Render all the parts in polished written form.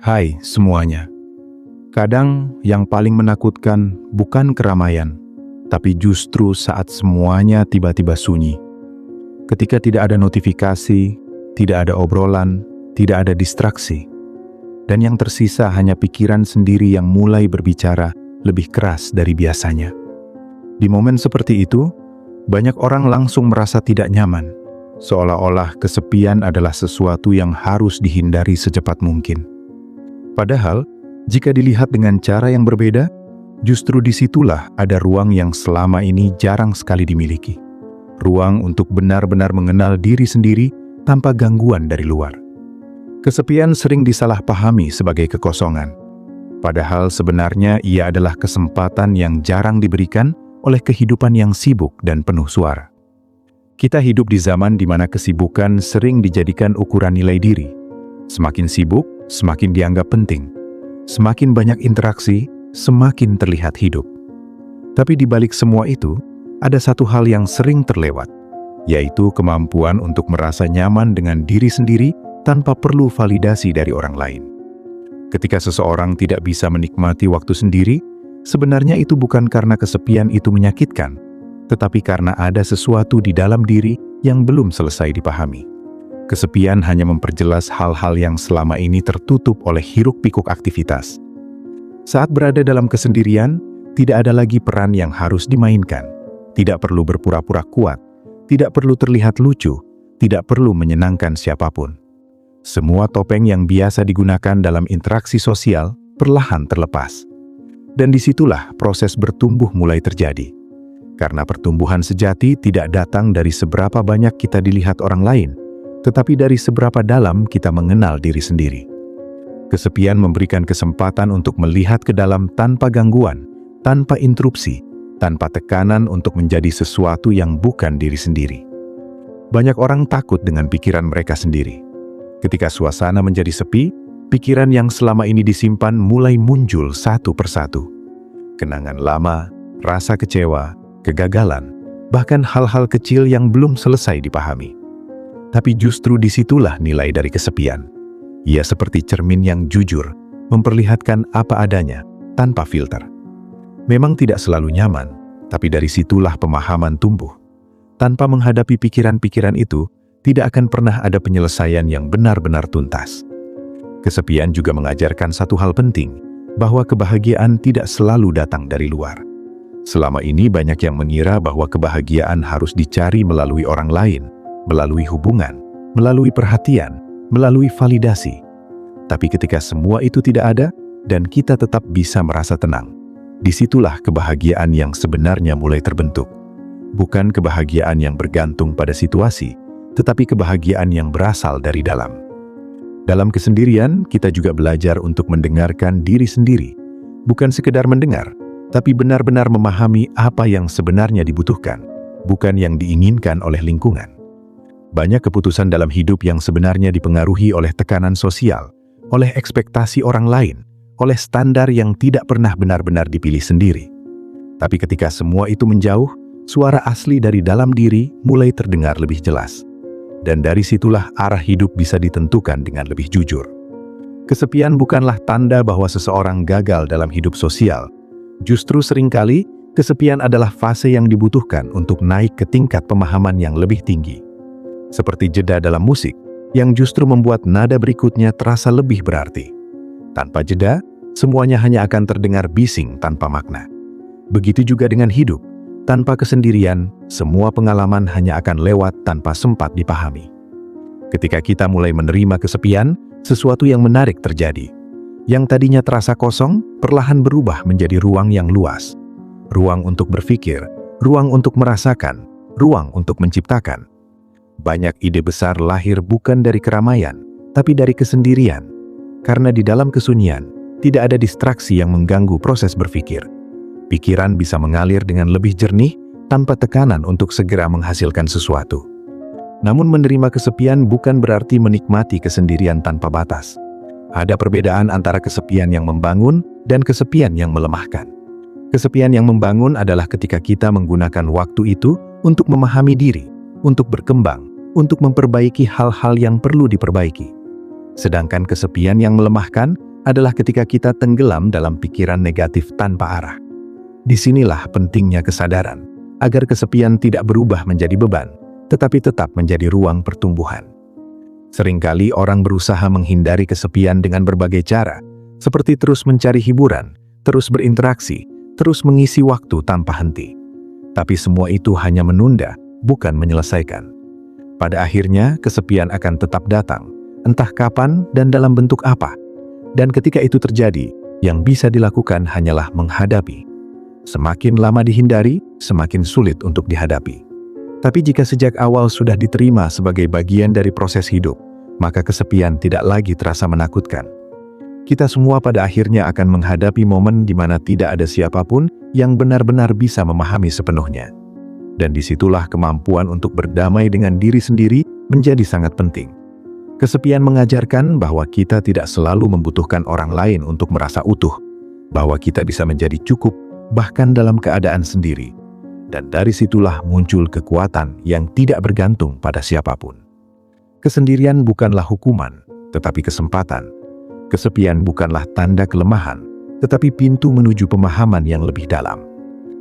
Hai semuanya. Kadang yang paling menakutkan bukan keramaian, tapi justru saat semuanya tiba-tiba sunyi. Ketika tidak ada notifikasi, tidak ada obrolan, tidak ada distraksi. Dan yang tersisa hanya pikiran sendiri yang mulai berbicara lebih keras dari biasanya. Di momen seperti itu, banyak orang langsung merasa tidak nyaman, seolah-olah kesepian adalah sesuatu yang harus dihindari secepat mungkin. Padahal, jika dilihat dengan cara yang berbeda, justru disitulah ada ruang yang selama ini jarang sekali dimiliki. Ruang untuk benar-benar mengenal diri sendiri tanpa gangguan dari luar. Kesepian sering disalahpahami sebagai kekosongan. Padahal sebenarnya ia adalah kesempatan yang jarang diberikan oleh kehidupan yang sibuk dan penuh suara. Kita hidup di zaman di mana kesibukan sering dijadikan ukuran nilai diri. Semakin sibuk, semakin dianggap penting. Semakin banyak interaksi, semakin terlihat hidup. Tapi di balik semua itu, ada satu hal yang sering terlewat, yaitu kemampuan untuk merasa nyaman dengan diri sendiri tanpa perlu validasi dari orang lain. Ketika seseorang tidak bisa menikmati waktu sendiri, sebenarnya itu bukan karena kesepian itu menyakitkan, tetapi karena ada sesuatu di dalam diri yang belum selesai dipahami. Kesepian hanya memperjelas hal-hal yang selama ini tertutup oleh hiruk-pikuk aktivitas. Saat berada dalam kesendirian, tidak ada lagi peran yang harus dimainkan. Tidak perlu berpura-pura kuat, tidak perlu terlihat lucu, tidak perlu menyenangkan siapapun. Semua topeng yang biasa digunakan dalam interaksi sosial perlahan terlepas. Dan disitulah proses bertumbuh mulai terjadi. Karena pertumbuhan sejati tidak datang dari seberapa banyak kita dilihat orang lain, tetapi dari seberapa dalam kita mengenal diri sendiri. Kesepian memberikan kesempatan untuk melihat ke dalam tanpa gangguan, tanpa interupsi, tanpa tekanan untuk menjadi sesuatu yang bukan diri sendiri. Banyak orang takut dengan pikiran mereka sendiri. Ketika suasana menjadi sepi, pikiran yang selama ini disimpan mulai muncul satu persatu. Kenangan lama, rasa kecewa, kegagalan, bahkan hal-hal kecil yang belum selesai dipahami. Tapi justru disitulah nilai dari kesepian. Ia seperti cermin yang jujur, memperlihatkan apa adanya, tanpa filter. Memang tidak selalu nyaman, tapi dari situlah pemahaman tumbuh. Tanpa menghadapi pikiran-pikiran itu, tidak akan pernah ada penyelesaian yang benar-benar tuntas. Kesepian juga mengajarkan satu hal penting, bahwa kebahagiaan tidak selalu datang dari luar. Selama ini banyak yang mengira bahwa kebahagiaan harus dicari melalui orang lain, melalui hubungan, melalui perhatian, melalui validasi. Tapi ketika semua itu tidak ada, dan kita tetap bisa merasa tenang, disitulah kebahagiaan yang sebenarnya mulai terbentuk. Bukan kebahagiaan yang bergantung pada situasi, tetapi kebahagiaan yang berasal dari dalam. Dalam kesendirian, kita juga belajar untuk mendengarkan diri sendiri. Bukan sekedar mendengar, tapi benar-benar memahami apa yang sebenarnya dibutuhkan, bukan yang diinginkan oleh lingkungan. Banyak keputusan dalam hidup yang sebenarnya dipengaruhi oleh tekanan sosial, oleh ekspektasi orang lain, oleh standar yang tidak pernah benar-benar dipilih sendiri. Tapi ketika semua itu menjauh, suara asli dari dalam diri mulai terdengar lebih jelas. Dan dari situlah arah hidup bisa ditentukan dengan lebih jujur. Kesepian bukanlah tanda bahwa seseorang gagal dalam hidup sosial. Justru seringkali, kesepian adalah fase yang dibutuhkan untuk naik ke tingkat pemahaman yang lebih tinggi. Seperti jeda dalam musik, yang justru membuat nada berikutnya terasa lebih berarti. Tanpa jeda, semuanya hanya akan terdengar bising tanpa makna. Begitu juga dengan hidup. Tanpa kesendirian, semua pengalaman hanya akan lewat tanpa sempat dipahami. Ketika kita mulai menerima kesepian, sesuatu yang menarik terjadi. Yang tadinya terasa kosong, perlahan berubah menjadi ruang yang luas. Ruang untuk berpikir, ruang untuk merasakan, ruang untuk menciptakan. Banyak ide besar lahir bukan dari keramaian, tapi dari kesendirian. Karena di dalam kesunyian, tidak ada distraksi yang mengganggu proses berpikir. Pikiran bisa mengalir dengan lebih jernih, tanpa tekanan untuk segera menghasilkan sesuatu. Namun menerima kesepian bukan berarti menikmati kesendirian tanpa batas. Ada perbedaan antara kesepian yang membangun dan kesepian yang melemahkan. Kesepian yang membangun adalah ketika kita menggunakan waktu itu untuk memahami diri, untuk berkembang, untuk memperbaiki hal-hal yang perlu diperbaiki. Sedangkan kesepian yang melemahkan adalah ketika kita tenggelam dalam pikiran negatif tanpa arah. Disinilah pentingnya kesadaran, agar kesepian tidak berubah menjadi beban, tetapi tetap menjadi ruang pertumbuhan. Seringkali orang berusaha menghindari kesepian dengan berbagai cara, seperti terus mencari hiburan, terus berinteraksi, terus mengisi waktu tanpa henti. Tapi semua itu hanya menunda, bukan menyelesaikan. Pada akhirnya, kesepian akan tetap datang, entah kapan dan dalam bentuk apa. Dan ketika itu terjadi, yang bisa dilakukan hanyalah menghadapi. Semakin lama dihindari, semakin sulit untuk dihadapi. Tapi jika sejak awal sudah diterima sebagai bagian dari proses hidup, maka kesepian tidak lagi terasa menakutkan. Kita semua pada akhirnya akan menghadapi momen di mana tidak ada siapapun yang benar-benar bisa memahami sepenuhnya. Dan disitulah kemampuan untuk berdamai dengan diri sendiri menjadi sangat penting. Kesepian mengajarkan bahwa kita tidak selalu membutuhkan orang lain untuk merasa utuh, bahwa kita bisa menjadi cukup bahkan dalam keadaan sendiri. Dan dari situlah muncul kekuatan yang tidak bergantung pada siapapun. Kesendirian bukanlah hukuman, tetapi kesempatan. Kesepian bukanlah tanda kelemahan, tetapi pintu menuju pemahaman yang lebih dalam.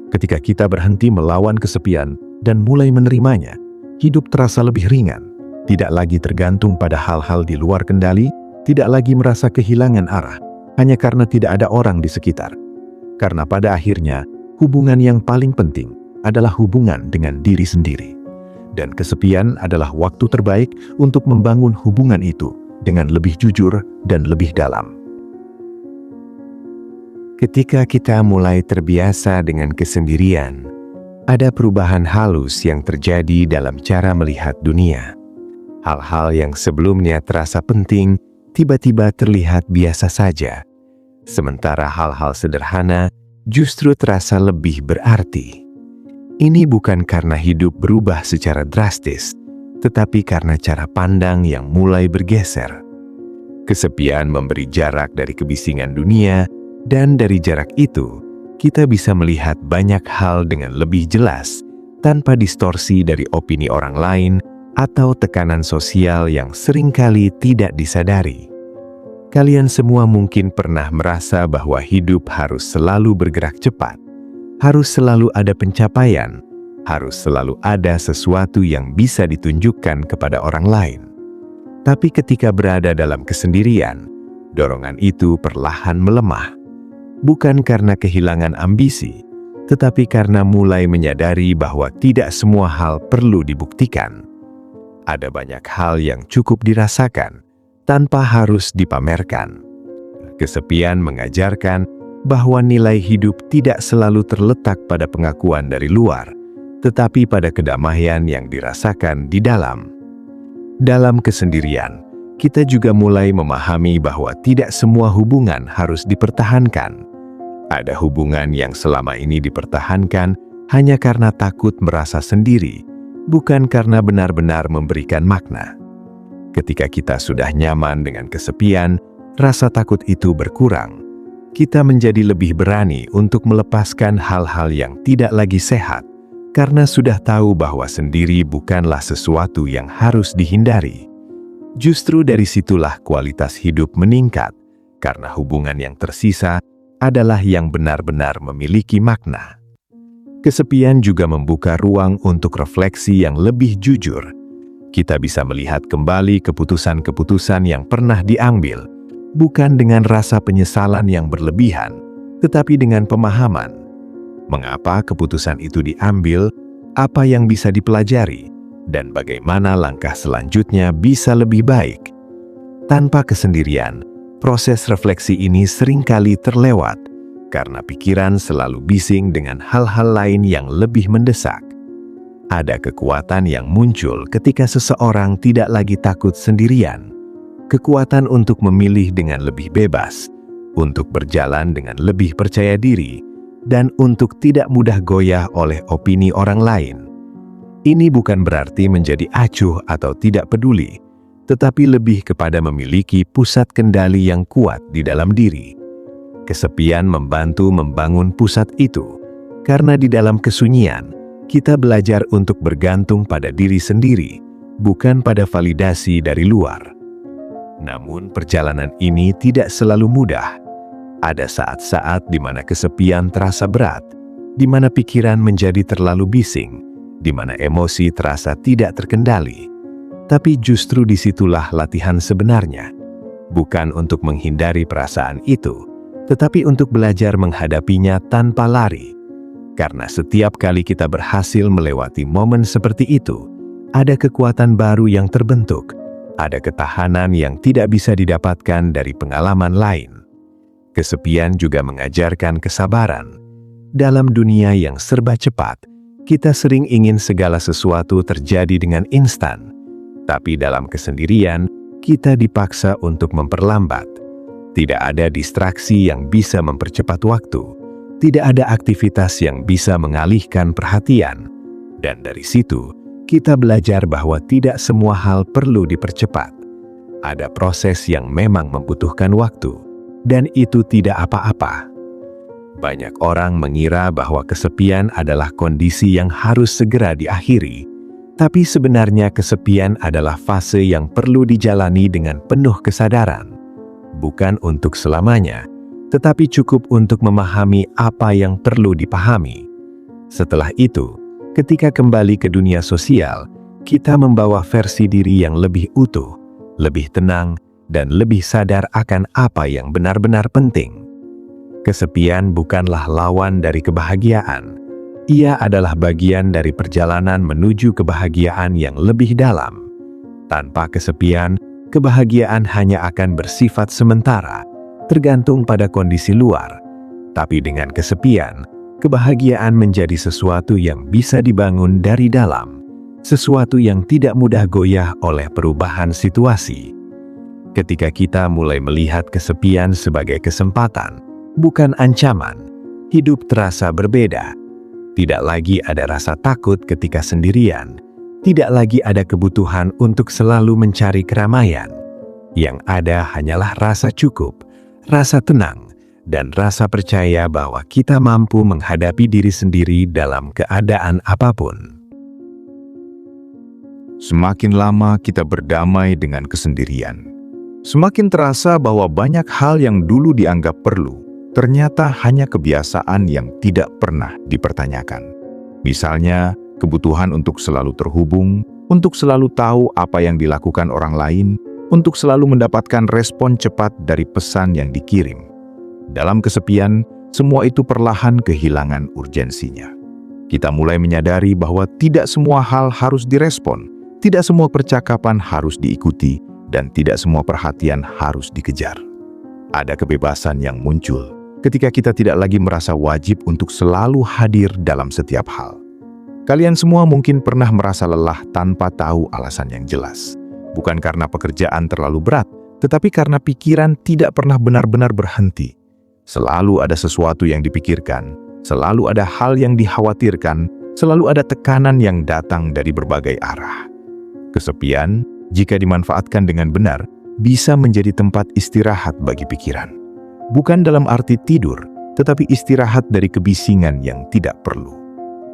Ketika kita berhenti melawan kesepian dan mulai menerimanya, hidup terasa lebih ringan, tidak lagi tergantung pada hal-hal di luar kendali, tidak lagi merasa kehilangan arah, hanya karena tidak ada orang di sekitar. Karena pada akhirnya, hubungan yang paling penting adalah hubungan dengan diri sendiri. Dan kesepian adalah waktu terbaik untuk membangun hubungan itu dengan lebih jujur dan lebih dalam. Ketika kita mulai terbiasa dengan kesendirian, ada perubahan halus yang terjadi dalam cara melihat dunia. Hal-hal yang sebelumnya terasa penting, tiba-tiba terlihat biasa saja. Sementara hal-hal sederhana justru terasa lebih berarti. Ini bukan karena hidup berubah secara drastis, tetapi karena cara pandang yang mulai bergeser. Kesepian memberi jarak dari kebisingan dunia, dan dari jarak itu, kita bisa melihat banyak hal dengan lebih jelas, tanpa distorsi dari opini orang lain atau tekanan sosial yang seringkali tidak disadari. Kalian semua mungkin pernah merasa bahwa hidup harus selalu bergerak cepat, harus selalu ada pencapaian, harus selalu ada sesuatu yang bisa ditunjukkan kepada orang lain. Tapi ketika berada dalam kesendirian, dorongan itu perlahan melemah. Bukan karena kehilangan ambisi, tetapi karena mulai menyadari bahwa tidak semua hal perlu dibuktikan. Ada banyak hal yang cukup dirasakan tanpa harus dipamerkan. Kesepian mengajarkan bahwa nilai hidup tidak selalu terletak pada pengakuan dari luar, tetapi pada kedamaian yang dirasakan di dalam. Dalam kesendirian, kita juga mulai memahami bahwa tidak semua hubungan harus dipertahankan. Ada hubungan yang selama ini dipertahankan hanya karena takut merasa sendiri, bukan karena benar-benar memberikan makna. Ketika kita sudah nyaman dengan kesepian, rasa takut itu berkurang. Kita menjadi lebih berani untuk melepaskan hal-hal yang tidak lagi sehat, karena sudah tahu bahwa sendiri bukanlah sesuatu yang harus dihindari. Justru dari situlah kualitas hidup meningkat, karena hubungan yang tersisa adalah yang benar-benar memiliki makna. Kesepian juga membuka ruang untuk refleksi yang lebih jujur. Kita bisa melihat kembali keputusan-keputusan yang pernah diambil, bukan dengan rasa penyesalan yang berlebihan, tetapi dengan pemahaman. Mengapa keputusan itu diambil, apa yang bisa dipelajari, dan bagaimana langkah selanjutnya bisa lebih baik. Tanpa kesendirian, proses refleksi ini seringkali terlewat, karena pikiran selalu bising dengan hal-hal lain yang lebih mendesak. Ada kekuatan yang muncul ketika seseorang tidak lagi takut sendirian. Kekuatan untuk memilih dengan lebih bebas, untuk berjalan dengan lebih percaya diri, dan untuk tidak mudah goyah oleh opini orang lain. Ini bukan berarti menjadi acuh atau tidak peduli, tetapi lebih kepada memiliki pusat kendali yang kuat di dalam diri. Kesepian membantu membangun pusat itu, karena di dalam kesunyian, kita belajar untuk bergantung pada diri sendiri, bukan pada validasi dari luar. Namun perjalanan ini tidak selalu mudah. Ada saat-saat di mana kesepian terasa berat, di mana pikiran menjadi terlalu bising, di mana emosi terasa tidak terkendali. Tapi justru disitulah latihan sebenarnya. Bukan untuk menghindari perasaan itu, tetapi untuk belajar menghadapinya tanpa lari. Karena setiap kali kita berhasil melewati momen seperti itu, ada kekuatan baru yang terbentuk, ada ketahanan yang tidak bisa didapatkan dari pengalaman lain. Kesepian juga mengajarkan kesabaran. Dalam dunia yang serba cepat, kita sering ingin segala sesuatu terjadi dengan instan. Tapi dalam kesendirian, kita dipaksa untuk memperlambat. Tidak ada distraksi yang bisa mempercepat waktu. Tidak ada aktivitas yang bisa mengalihkan perhatian. Dan dari situ, kita belajar bahwa tidak semua hal perlu dipercepat. Ada proses yang memang membutuhkan waktu, dan itu tidak apa-apa. Banyak orang mengira bahwa kesepian adalah kondisi yang harus segera diakhiri. Tapi sebenarnya kesepian adalah fase yang perlu dijalani dengan penuh kesadaran. Bukan untuk selamanya, tetapi cukup untuk memahami apa yang perlu dipahami. Setelah itu, ketika kembali ke dunia sosial, kita membawa versi diri yang lebih utuh, lebih tenang, dan lebih sadar akan apa yang benar-benar penting. Kesepian bukanlah lawan dari kebahagiaan. Ia adalah bagian dari perjalanan menuju kebahagiaan yang lebih dalam. Tanpa kesepian, kebahagiaan hanya akan bersifat sementara, tergantung pada kondisi luar. Tapi dengan kesepian, kebahagiaan menjadi sesuatu yang bisa dibangun dari dalam, sesuatu yang tidak mudah goyah oleh perubahan situasi. Ketika kita mulai melihat kesepian sebagai kesempatan, bukan ancaman, hidup terasa berbeda. Tidak lagi ada rasa takut ketika sendirian. Tidak lagi ada kebutuhan untuk selalu mencari keramaian. Yang ada hanyalah rasa cukup, rasa tenang, dan rasa percaya bahwa kita mampu menghadapi diri sendiri dalam keadaan apapun. Semakin lama kita berdamai dengan kesendirian, semakin terasa bahwa banyak hal yang dulu dianggap perlu ternyata hanya kebiasaan yang tidak pernah dipertanyakan. Misalnya, kebutuhan untuk selalu terhubung, untuk selalu tahu apa yang dilakukan orang lain, untuk selalu mendapatkan respon cepat dari pesan yang dikirim. Dalam kesepian, semua itu perlahan kehilangan urgensinya. Kita mulai menyadari bahwa tidak semua hal harus direspon, tidak semua percakapan harus diikuti, dan tidak semua perhatian harus dikejar. Ada kebebasan yang muncul ketika kita tidak lagi merasa wajib untuk selalu hadir dalam setiap hal. Kalian semua mungkin pernah merasa lelah tanpa tahu alasan yang jelas. Bukan karena pekerjaan terlalu berat, tetapi karena pikiran tidak pernah benar-benar berhenti. Selalu ada sesuatu yang dipikirkan, selalu ada hal yang dikhawatirkan, selalu ada tekanan yang datang dari berbagai arah. Kesepian, jika dimanfaatkan dengan benar, bisa menjadi tempat istirahat bagi pikiran. Bukan dalam arti tidur, tetapi istirahat dari kebisingan yang tidak perlu.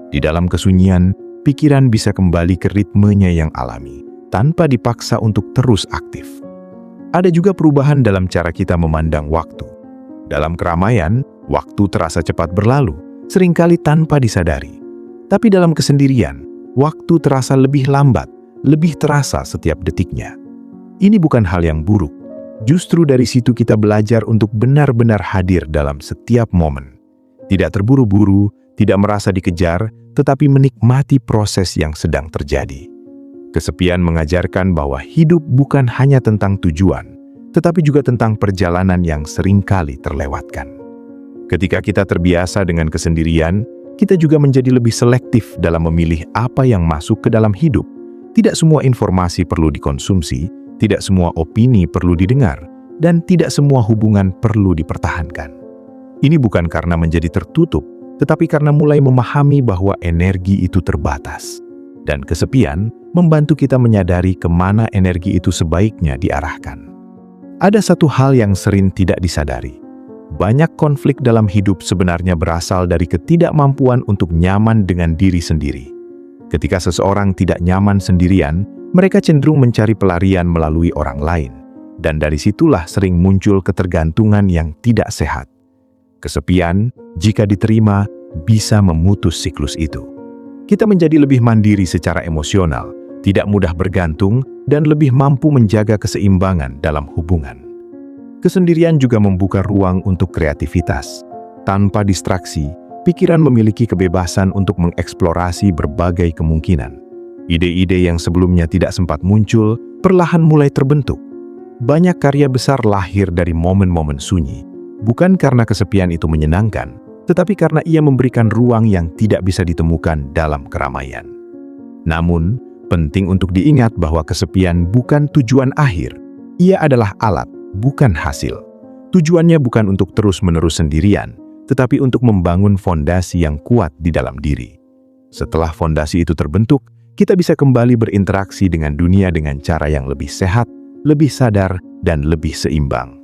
Di dalam kesunyian, pikiran bisa kembali ke ritmenya yang alami, tanpa dipaksa untuk terus aktif. Ada juga perubahan dalam cara kita memandang waktu. Dalam keramaian, waktu terasa cepat berlalu, seringkali tanpa disadari. Tapi dalam kesendirian, waktu terasa lebih lambat, lebih terasa setiap detiknya. Ini bukan hal yang buruk. Justru dari situ kita belajar untuk benar-benar hadir dalam setiap momen. Tidak terburu-buru, tidak merasa dikejar, tetapi menikmati proses yang sedang terjadi. Kesepian mengajarkan bahwa hidup bukan hanya tentang tujuan, tetapi juga tentang perjalanan yang seringkali terlewatkan. Ketika kita terbiasa dengan kesendirian, kita juga menjadi lebih selektif dalam memilih apa yang masuk ke dalam hidup. Tidak semua informasi perlu dikonsumsi, tidak semua opini perlu didengar, dan tidak semua hubungan perlu dipertahankan. Ini bukan karena menjadi tertutup, tetapi karena mulai memahami bahwa energi itu terbatas. Dan kesepian membantu kita menyadari kemana energi itu sebaiknya diarahkan. Ada satu hal yang sering tidak disadari. Banyak konflik dalam hidup sebenarnya berasal dari ketidakmampuan untuk nyaman dengan diri sendiri. Ketika seseorang tidak nyaman sendirian, mereka cenderung mencari pelarian melalui orang lain. dan dari situlah sering muncul ketergantungan yang tidak sehat. Kesepian, jika diterima, bisa memutus siklus itu. Kita menjadi lebih mandiri secara emosional, tidak mudah bergantung, dan lebih mampu menjaga keseimbangan dalam hubungan. Kesendirian juga membuka ruang untuk kreativitas. Tanpa distraksi, pikiran memiliki kebebasan untuk mengeksplorasi berbagai kemungkinan. Ide-ide yang sebelumnya tidak sempat muncul, perlahan mulai terbentuk. Banyak karya besar lahir dari momen-momen sunyi, bukan karena kesepian itu menyenangkan, tetapi karena ia memberikan ruang yang tidak bisa ditemukan dalam keramaian. Namun, penting untuk diingat bahwa kesepian bukan tujuan akhir. Ia adalah alat, bukan hasil. Tujuannya bukan untuk terus-menerus sendirian, tetapi untuk membangun fondasi yang kuat di dalam diri. Setelah fondasi itu terbentuk, kita bisa kembali berinteraksi dengan dunia dengan cara yang lebih sehat, lebih sadar, dan lebih seimbang.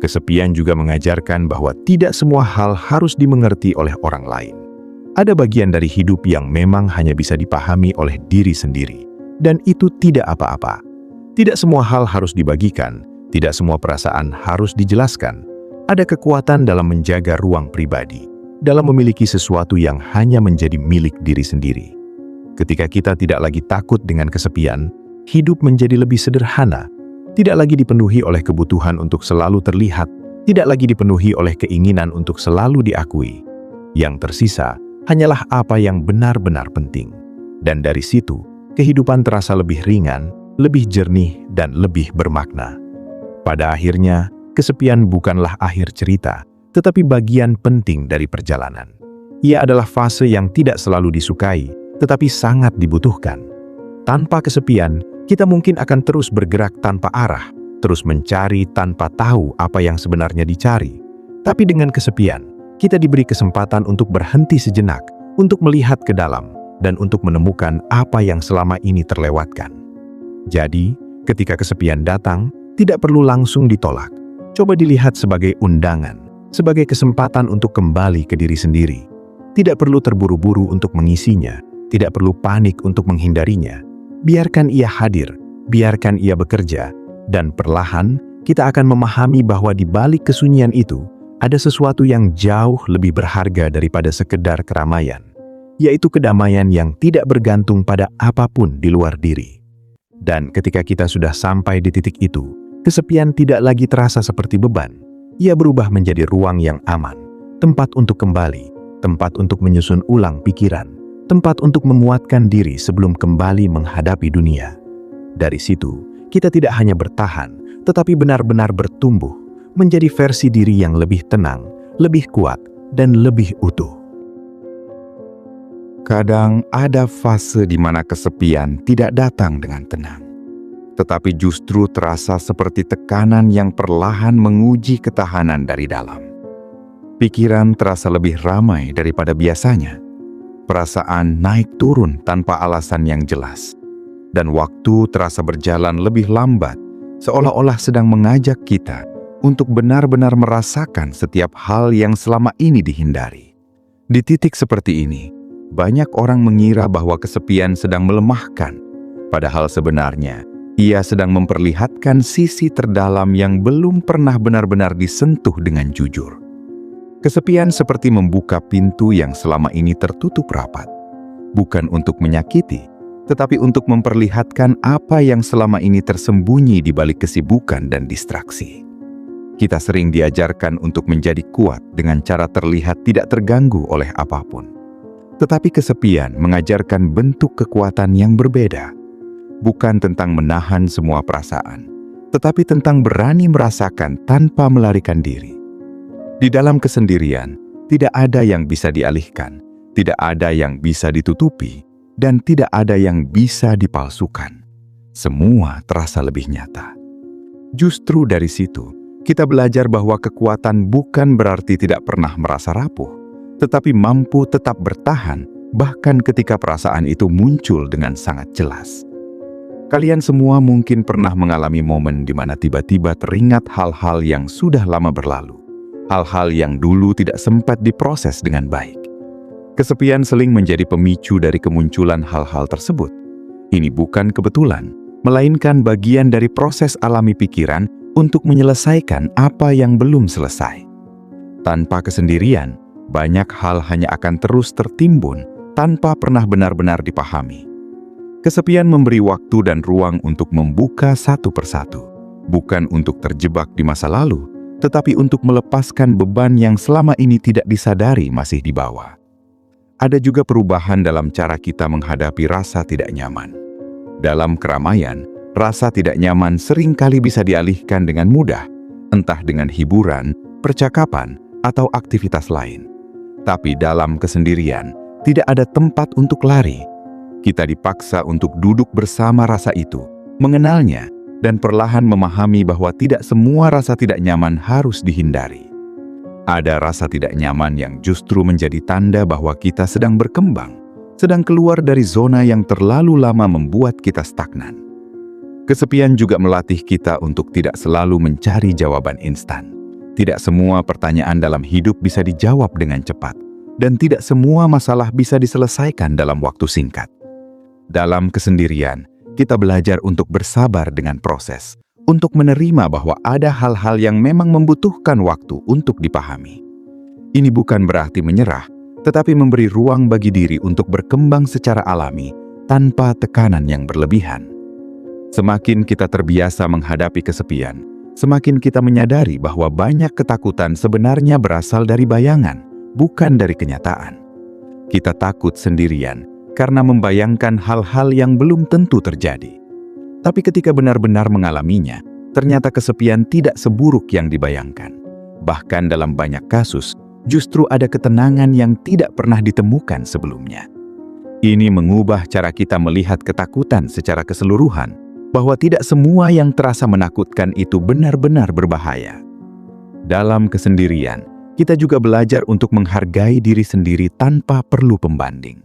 Kesepian juga mengajarkan bahwa tidak semua hal harus dimengerti oleh orang lain. Ada bagian dari hidup yang memang hanya bisa dipahami oleh diri sendiri, dan itu tidak apa-apa. Tidak semua hal harus dibagikan, tidak semua perasaan harus dijelaskan. Ada kekuatan dalam menjaga ruang pribadi, dalam memiliki sesuatu yang hanya menjadi milik diri sendiri. Ketika kita tidak lagi takut dengan kesepian, hidup menjadi lebih sederhana, tidak lagi dipenuhi oleh kebutuhan untuk selalu terlihat, tidak lagi dipenuhi oleh keinginan untuk selalu diakui. Yang tersisa hanyalah apa yang benar-benar penting. Dan dari situ, kehidupan terasa lebih ringan, lebih jernih, dan lebih bermakna. Pada akhirnya, kesepian bukanlah akhir cerita, tetapi bagian penting dari perjalanan. Ia adalah fase yang tidak selalu disukai, tetapi sangat dibutuhkan. Tanpa kesepian, kita mungkin akan terus bergerak tanpa arah, terus mencari tanpa tahu apa yang sebenarnya dicari. Tapi dengan kesepian, kita diberi kesempatan untuk berhenti sejenak, untuk melihat ke dalam, dan untuk menemukan apa yang selama ini terlewatkan. Jadi, ketika kesepian datang, tidak perlu langsung ditolak. Coba dilihat sebagai undangan, sebagai kesempatan untuk kembali ke diri sendiri. Tidak perlu terburu-buru untuk mengisinya, tidak perlu panik untuk menghindarinya. Biarkan ia hadir, biarkan ia bekerja, dan perlahan kita akan memahami bahwa di balik kesunyian itu, ada sesuatu yang jauh lebih berharga daripada sekedar keramaian, yaitu kedamaian yang tidak bergantung pada apapun di luar diri. Dan ketika kita sudah sampai di titik itu, kesepian tidak lagi terasa seperti beban. Ia berubah menjadi ruang yang aman, tempat untuk kembali, tempat untuk menyusun ulang pikiran, tempat untuk memuatkan diri sebelum kembali menghadapi dunia. Dari situ, kita tidak hanya bertahan, tetapi benar-benar bertumbuh, menjadi versi diri yang lebih tenang, lebih kuat, dan lebih utuh. Kadang ada fase di mana kesepian tidak datang dengan tenang, tetapi justru terasa seperti tekanan yang perlahan menguji ketahanan dari dalam. Pikiran terasa lebih ramai daripada biasanya. Perasaan naik turun tanpa alasan yang jelas. Dan waktu terasa berjalan lebih lambat, seolah-olah sedang mengajak kita untuk benar-benar merasakan setiap hal yang selama ini dihindari. Di titik seperti ini, banyak orang mengira bahwa kesepian sedang melemahkan, padahal sebenarnya ia sedang memperlihatkan sisi terdalam yang belum pernah benar-benar disentuh dengan jujur. Kesepian seperti membuka pintu yang selama ini tertutup rapat, bukan untuk menyakiti, tetapi untuk memperlihatkan apa yang selama ini tersembunyi di balik kesibukan dan distraksi. Kita sering diajarkan untuk menjadi kuat dengan cara terlihat tidak terganggu oleh apapun. Tetapi kesepian mengajarkan bentuk kekuatan yang berbeda. Bukan tentang menahan semua perasaan, tetapi tentang berani merasakan tanpa melarikan diri. Di dalam kesendirian, tidak ada yang bisa dialihkan, tidak ada yang bisa ditutupi, dan tidak ada yang bisa dipalsukan. Semua terasa lebih nyata. Justru dari situ, kita belajar bahwa kekuatan bukan berarti tidak pernah merasa rapuh, tetapi mampu tetap bertahan, bahkan ketika perasaan itu muncul dengan sangat jelas. Kalian semua mungkin pernah mengalami momen di mana tiba-tiba teringat hal-hal yang sudah lama berlalu. Hal-hal yang dulu tidak sempat diproses dengan baik. Kesepian sering menjadi pemicu dari kemunculan hal-hal tersebut. Ini bukan kebetulan, melainkan bagian dari proses alami pikiran untuk menyelesaikan apa yang belum selesai. Tanpa kesendirian, banyak hal hanya akan terus tertimbun tanpa pernah benar-benar dipahami. Kesepian memberi waktu dan ruang untuk membuka satu persatu, bukan untuk terjebak di masa lalu, tetapi untuk melepaskan beban yang selama ini tidak disadari masih dibawa. Ada juga perubahan dalam cara kita menghadapi rasa tidak nyaman. Dalam keramaian, rasa tidak nyaman seringkali bisa dialihkan dengan mudah, entah dengan hiburan, percakapan, atau aktivitas lain. Tapi dalam kesendirian, tidak ada tempat untuk lari. Kita dipaksa untuk duduk bersama rasa itu, mengenalnya, dan perlahan memahami bahwa tidak semua rasa tidak nyaman harus dihindari. Ada rasa tidak nyaman yang justru menjadi tanda bahwa kita sedang berkembang, sedang keluar dari zona yang terlalu lama membuat kita stagnan. Kesepian juga melatih kita untuk tidak selalu mencari jawaban instan. Tidak semua pertanyaan dalam hidup bisa dijawab dengan cepat, dan tidak semua masalah bisa diselesaikan dalam waktu singkat. Dalam kesendirian, kita belajar untuk bersabar dengan proses, untuk menerima bahwa ada hal-hal yang memang membutuhkan waktu untuk dipahami. Ini bukan berarti menyerah, tetapi memberi ruang bagi diri untuk berkembang secara alami tanpa tekanan yang berlebihan. Semakin kita terbiasa menghadapi kesepian, semakin kita menyadari bahwa banyak ketakutan sebenarnya berasal dari bayangan, bukan dari kenyataan. Kita takut sendirian karena membayangkan hal-hal yang belum tentu terjadi. Tapi ketika benar-benar mengalaminya, ternyata kesepian tidak seburuk yang dibayangkan. Bahkan dalam banyak kasus, justru ada ketenangan yang tidak pernah ditemukan sebelumnya. Ini mengubah cara kita melihat ketakutan secara keseluruhan, bahwa tidak semua yang terasa menakutkan itu benar-benar berbahaya. Dalam kesendirian, kita juga belajar untuk menghargai diri sendiri tanpa perlu pembanding.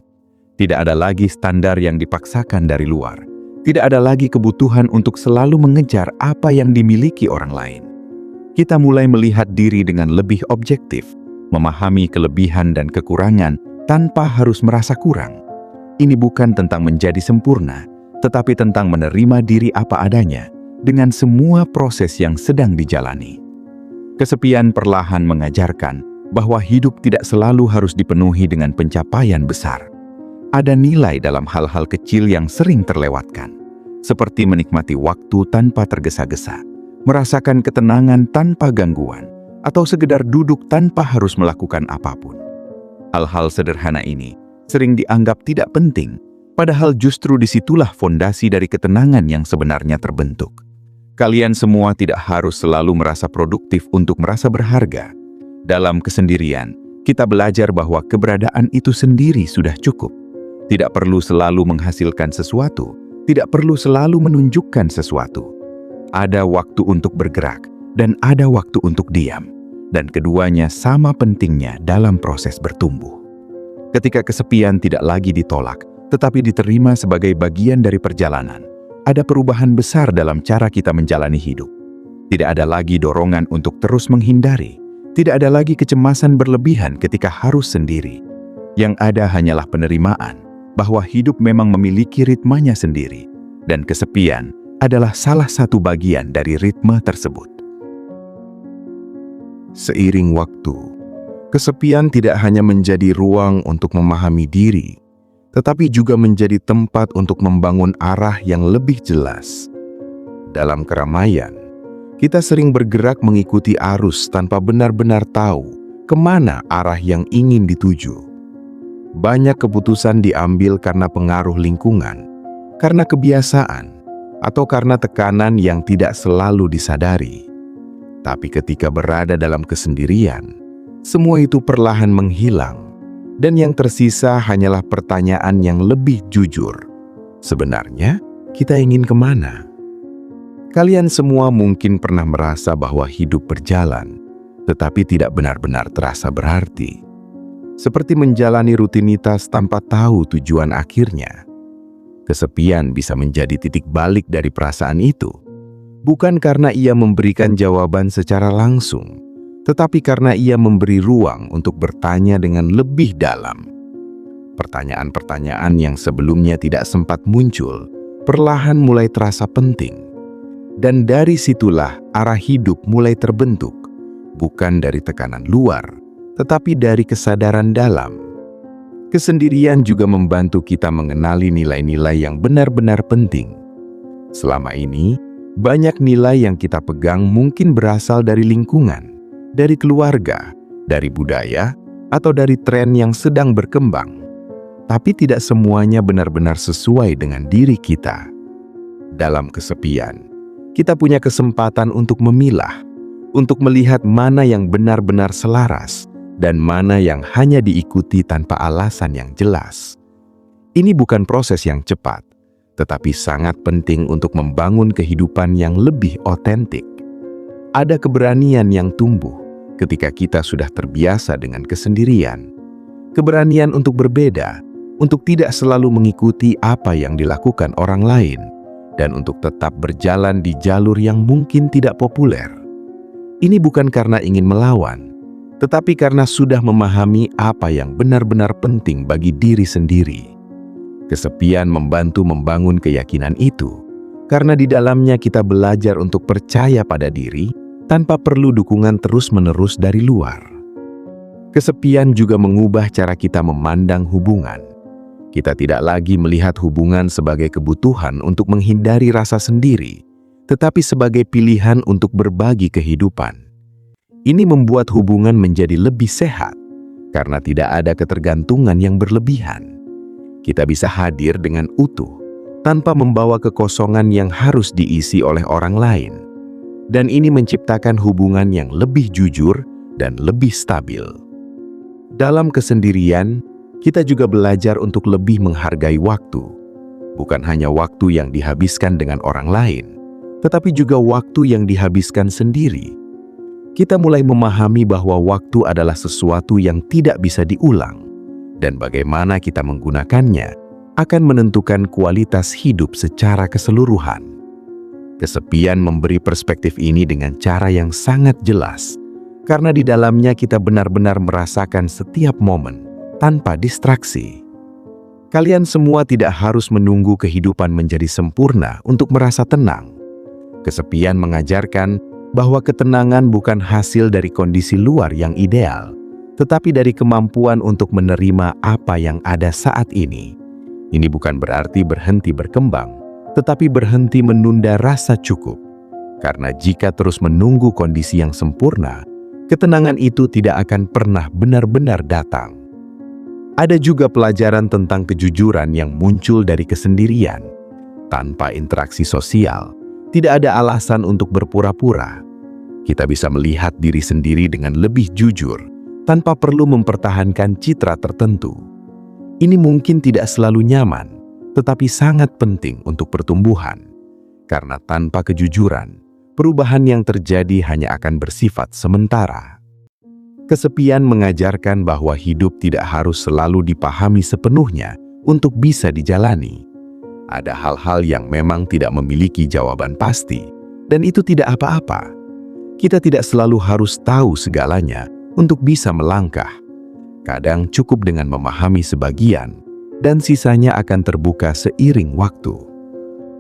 Tidak ada lagi standar yang dipaksakan dari luar. Tidak ada lagi kebutuhan untuk selalu mengejar apa yang dimiliki orang lain. Kita mulai melihat diri dengan lebih objektif, memahami kelebihan dan kekurangan tanpa harus merasa kurang. Ini bukan tentang menjadi sempurna, tetapi tentang menerima diri apa adanya dengan semua proses yang sedang dijalani. Kesepian perlahan mengajarkan bahwa hidup tidak selalu harus dipenuhi dengan pencapaian besar. Ada nilai dalam hal-hal kecil yang sering terlewatkan, seperti menikmati waktu tanpa tergesa-gesa, merasakan ketenangan tanpa gangguan, atau sekedar duduk tanpa harus melakukan apapun. Hal-hal sederhana ini sering dianggap tidak penting, padahal justru disitulah fondasi dari ketenangan yang sebenarnya terbentuk. Kalian semua tidak harus selalu merasa produktif untuk merasa berharga. Dalam kesendirian, kita belajar bahwa keberadaan itu sendiri sudah cukup. Tidak perlu selalu menghasilkan sesuatu, tidak perlu selalu menunjukkan sesuatu. Ada waktu untuk bergerak, dan ada waktu untuk diam. Dan keduanya sama pentingnya dalam proses bertumbuh. Ketika kesepian tidak lagi ditolak, tetapi diterima sebagai bagian dari perjalanan, ada perubahan besar dalam cara kita menjalani hidup. Tidak ada lagi dorongan untuk terus menghindari. Tidak ada lagi kecemasan berlebihan ketika harus sendiri. Yang ada hanyalah penerimaan bahwa hidup memang memiliki ritmenya sendiri, dan kesepian adalah salah satu bagian dari ritme tersebut. Seiring waktu, kesepian tidak hanya menjadi ruang untuk memahami diri, tetapi juga menjadi tempat untuk membangun arah yang lebih jelas. Dalam keramaian, kita sering bergerak mengikuti arus tanpa benar-benar tahu kemana arah yang ingin dituju. Banyak keputusan diambil karena pengaruh lingkungan, karena kebiasaan, atau karena tekanan yang tidak selalu disadari. Tapi ketika berada dalam kesendirian, semua itu perlahan menghilang, dan yang tersisa hanyalah pertanyaan yang lebih jujur. Sebenarnya, kita ingin kemana? Kalian semua mungkin pernah merasa bahwa hidup berjalan, tetapi tidak benar-benar terasa berarti. Seperti menjalani rutinitas tanpa tahu tujuan akhirnya. Kesepian bisa menjadi titik balik dari perasaan itu. Bukan karena ia memberikan jawaban secara langsung, tetapi karena ia memberi ruang untuk bertanya dengan lebih dalam. Pertanyaan-pertanyaan yang sebelumnya tidak sempat muncul, perlahan mulai terasa penting. Dan dari situlah arah hidup mulai terbentuk, bukan dari tekanan luar, tetapi dari kesadaran dalam. Kesendirian juga membantu kita mengenali nilai-nilai yang benar-benar penting. Selama ini, banyak nilai yang kita pegang mungkin berasal dari lingkungan, dari keluarga, dari budaya, atau dari tren yang sedang berkembang. Tapi tidak semuanya benar-benar sesuai dengan diri kita. Dalam kesepian, kita punya kesempatan untuk memilah, untuk melihat mana yang benar-benar selaras dan mana yang hanya diikuti tanpa alasan yang jelas. Ini bukan proses yang cepat, tetapi sangat penting untuk membangun kehidupan yang lebih otentik. Ada keberanian yang tumbuh ketika kita sudah terbiasa dengan kesendirian. Keberanian untuk berbeda, untuk tidak selalu mengikuti apa yang dilakukan orang lain, dan untuk tetap berjalan di jalur yang mungkin tidak populer. Ini bukan karena ingin melawan, tetapi karena sudah memahami apa yang benar-benar penting bagi diri sendiri. Kesepian membantu membangun keyakinan itu, karena di dalamnya kita belajar untuk percaya pada diri tanpa perlu dukungan terus-menerus dari luar. Kesepian juga mengubah cara kita memandang hubungan. Kita tidak lagi melihat hubungan sebagai kebutuhan untuk menghindari rasa sendiri, tetapi sebagai pilihan untuk berbagi kehidupan. Ini membuat hubungan menjadi lebih sehat, karena tidak ada ketergantungan yang berlebihan. Kita bisa hadir dengan utuh, tanpa membawa kekosongan yang harus diisi oleh orang lain. Dan ini menciptakan hubungan yang lebih jujur dan lebih stabil. Dalam kesendirian, kita juga belajar untuk lebih menghargai waktu. Bukan hanya waktu yang dihabiskan dengan orang lain, tetapi juga waktu yang dihabiskan sendiri. Kita mulai memahami bahwa waktu adalah sesuatu yang tidak bisa diulang, dan bagaimana kita menggunakannya akan menentukan kualitas hidup secara keseluruhan. Kesepian memberi perspektif ini dengan cara yang sangat jelas, karena di dalamnya kita benar-benar merasakan setiap momen tanpa distraksi. Kalian semua tidak harus menunggu kehidupan menjadi sempurna untuk merasa tenang. Kesepian mengajarkan bahwa ketenangan bukan hasil dari kondisi luar yang ideal, tetapi dari kemampuan untuk menerima apa yang ada saat ini. Ini bukan berarti berhenti berkembang, tetapi berhenti menunda rasa cukup. Karena jika terus menunggu kondisi yang sempurna, ketenangan itu tidak akan pernah benar-benar datang. Ada juga pelajaran tentang kejujuran yang muncul dari kesendirian. Tanpa interaksi sosial, tidak ada alasan untuk berpura-pura. Kita bisa melihat diri sendiri dengan lebih jujur, tanpa perlu mempertahankan citra tertentu. Ini mungkin tidak selalu nyaman, tetapi sangat penting untuk pertumbuhan. Karena tanpa kejujuran, perubahan yang terjadi hanya akan bersifat sementara. Kesepian mengajarkan bahwa hidup tidak harus selalu dipahami sepenuhnya untuk bisa dijalani. Ada hal-hal yang memang tidak memiliki jawaban pasti, dan itu tidak apa-apa. Kita tidak selalu harus tahu segalanya untuk bisa melangkah. Kadang cukup dengan memahami sebagian, dan sisanya akan terbuka seiring waktu.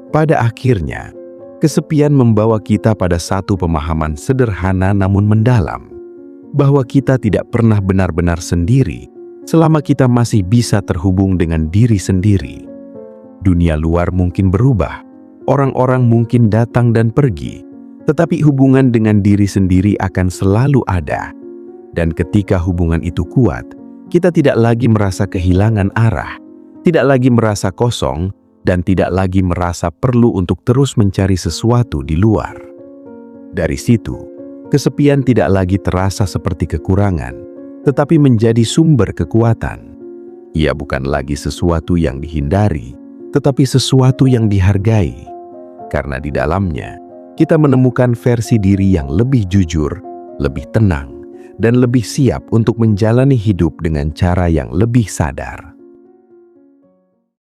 Pada akhirnya, kesepian membawa kita pada satu pemahaman sederhana namun mendalam, bahwa kita tidak pernah benar-benar sendiri selama kita masih bisa terhubung dengan diri sendiri. Dunia luar mungkin berubah, orang-orang mungkin datang dan pergi, tetapi hubungan dengan diri sendiri akan selalu ada. Dan ketika hubungan itu kuat, kita tidak lagi merasa kehilangan arah, tidak lagi merasa kosong, dan tidak lagi merasa perlu untuk terus mencari sesuatu di luar. Dari situ, kesepian tidak lagi terasa seperti kekurangan, tetapi menjadi sumber kekuatan. Ia bukan lagi sesuatu yang dihindari, tetapi sesuatu yang dihargai. Karena di dalamnya, kita menemukan versi diri yang lebih jujur, lebih tenang, dan lebih siap untuk menjalani hidup dengan cara yang lebih sadar.